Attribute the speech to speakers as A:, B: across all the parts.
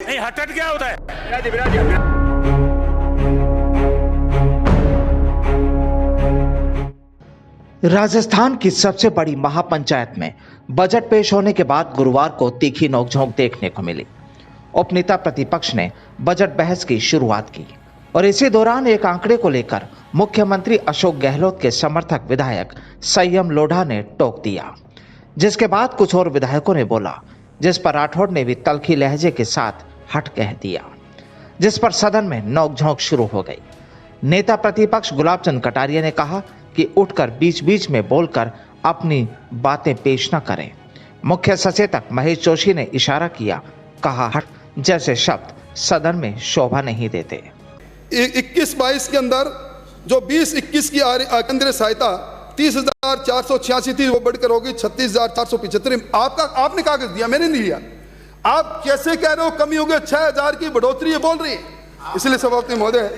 A: नहीं, हटट क्या होता है?
B: राजस्थान की सबसे बड़ी महापंचायत में बजट पेश होने के बाद गुरुवार को तीखी नोकझोंक देखने को मिली। उपनेता प्रतिपक्ष ने बजट बहस की शुरुआत की और इसी दौरान एक आंकड़े को लेकर मुख्यमंत्री अशोक गहलोत के समर्थक विधायक संयम लोढ़ा ने टोक दिया, जिसके बाद कुछ और विधायकों ने बोला, जिस पर राठौड़ ने भी तल्खी लहजे के साथ हट कह दिया, जिस पर सदन में नोकझोंक शुरू हो गई। नेता प्रतिपक्ष गुलाब चंद कटारिया ने कहा कि उठकर बीच बीच में बोलकर अपनी बातें पेश न करें। मुख्य सचेतक महेश जोशी ने इशारा किया, कहा हट जैसे शब्द सदन में शोभा नहीं देते।
C: 21-22 के अंदर जो 20-21 की केंद्रीय सहायता 30,486 थी, वो बढ़कर होगी 36,475। आपने कागज दिया, मैंने नहीं लिया। आप कैसे कह रहे हो कमी हो गई? 6,000 की बढ़ोतरी है बोल रही है। इसलिए सभापति महोदय,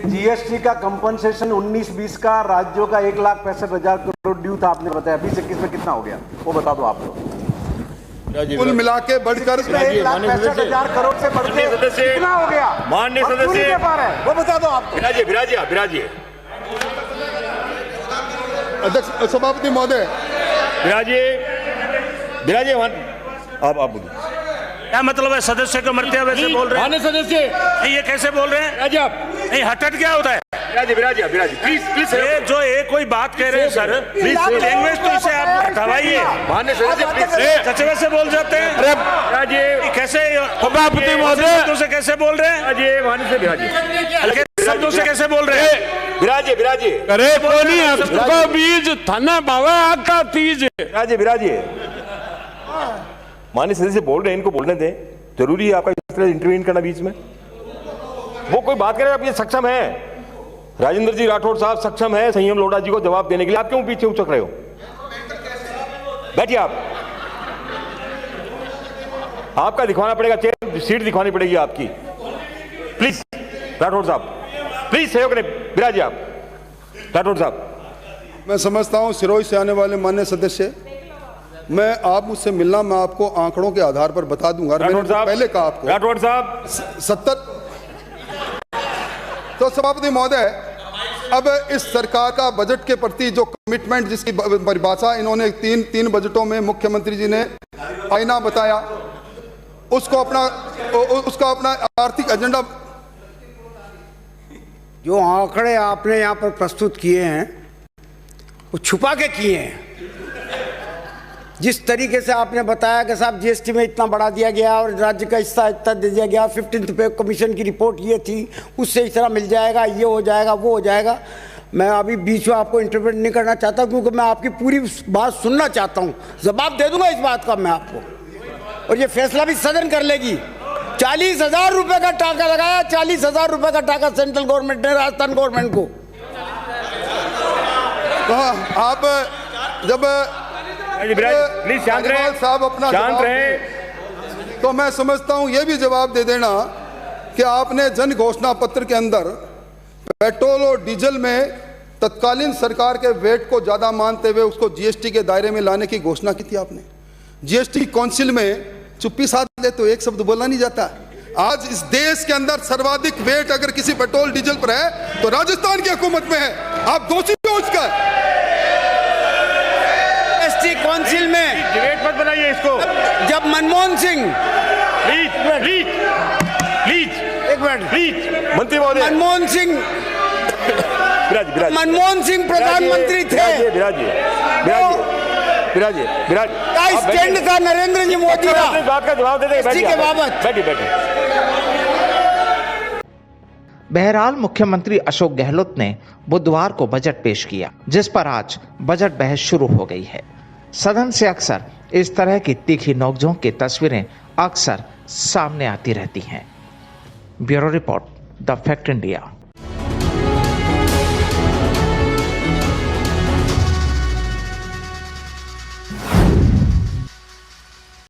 D: जीएसटी का कंपनसेशन 19-20 का राज्यों का 1,65,000 करोड़ ड्यू था, आपने बताया 20-21 में कितना हो गया वो बता दो आप लोग।
C: कुल मिला के बढ़कर
D: 1,65,000 करोड़ से बढ़ के कितना हो गया?
A: माननीय सदस्य
D: वो बता दो आप।
A: विराजिए
C: अध्यक्ष सभापति महोदय,
A: विराजिए आप बोलिए। क्या मतलब है? सदस्य को मरते हुए वैसे बोल रहे हैं? सदस्य ये कैसे बोल रहे हैं? नहीं, हटट क्या होता है? प्लीज ये जो कोई बात कह रहे हैं सर, प्लीज लैंग्वेज तो इसे आप हटवाइए। सचिव से बोल जाते हैं। अरे कैसे सभापति महोदय शब्दों से कैसे बोल रहे हैं? शब्दों से कैसे बोल रहे हैं? विराजिए
E: अरे कोनी आपका बीज थाना बाबा आपका तीज
A: विराजिए। माननीय सदस्य बोल रहे हैं, इनको बोलने दें। जरूरी है आपका इस तरह इंटरवीन करना बीच में? वो कोई बात करे, आप ये सक्षम है, राजेंद्र जी राठौड़ साहब सक्षम है संयम लोढ़ा जी को जवाब देने के लिए। आप क्यों पीछे उचक रहे हो? बैठिए। आपका दिखवाना पड़ेगा, चेयर सीट दिखवानी पड़ेगी आपकी। प्लीज राठौड़ साहब, प्लीज सहयोग करें। विराजिए आप। राठौड़ साहब,
C: मैं समझता हूं सिरोही से आने वाले माननीय सदस्य, मैं आप मुझसे मिलना, मैं आपको आंकड़ों के आधार पर बता दूंगा। पहले कहा आपको
A: राठौड़ साहब
C: 70। तो सभापति महोदय, अब इस सरकार का बजट के प्रति जो कमिटमेंट, जिसकी परिभाषा इन्होंने तीन बजटों में मुख्यमंत्री जी ने आईना बताया, उसका अपना आर्थिक एजेंडा।
F: जो आंकड़े आपने यहाँ पर प्रस्तुत किए हैं वो छुपा के किए हैं। जिस तरीके से आपने बताया कि साहब जीएसटी में इतना बढ़ा दिया गया और राज्य का हिस्सा इतना दे दिया गया, 15th पे कमीशन की रिपोर्ट ये थी, उससे इस तरह मिल जाएगा, ये हो जाएगा, वो हो जाएगा। मैं अभी बीच में आपको इंटरप्रेट नहीं करना चाहता, क्योंकि मैं आपकी पूरी बात सुनना चाहता हूँ। जवाब दे दूंगा इस बात का मैं आपको, और ये फैसला भी सदन कर लेगी। 40,000 रुपये का टाका लगाया, 40,000 रुपये का टाका सेंट्रल गवर्नमेंट ने राजस्थान गवर्नमेंट को।
C: तो आप जब
A: प्लीज शांत रहे।
C: तो मैं समझता हूं ये भी जवाब दे देना कि आपने जन घोषणा पत्र के अंदर पेट्रोल और डीजल में तत्कालीन सरकार के वेट को ज्यादा मानते हुए उसको जीएसटी के दायरे में लाने की घोषणा की थी आपने। जीएसटी काउंसिल में चुप्पी साध ले तो एक शब्द बोला नहीं जाता। आज इस देश के अंदर सर्वाधिक वेट अगर किसी पेट्रोल डीजल पर है तो राजस्थान की हुकूमत में है। आप दोषी हो उसका।
F: काउंसिल में
A: डिबेट मत बनाइए इसको।
F: जब मनमोहन सिंह
A: प्लीज
F: एक मिनट
A: मंत्री महोदय,
F: मनमोहन सिंह प्रधानमंत्री थे। क्या स्टैंड था नरेंद्र जी मोदी का?
A: बात का जवाब दे दें
F: के बाबत।
A: बैठिए।
B: बहरहाल मुख्यमंत्री अशोक गहलोत ने बुधवार को बजट पेश किया, जिस पर आज बजट बहस शुरू हो गई है। सदन से अक्सर इस तरह की तीखी नोकझोंक की तस्वीरें अक्सर सामने आती रहती हैं। Bureau report, the fact India.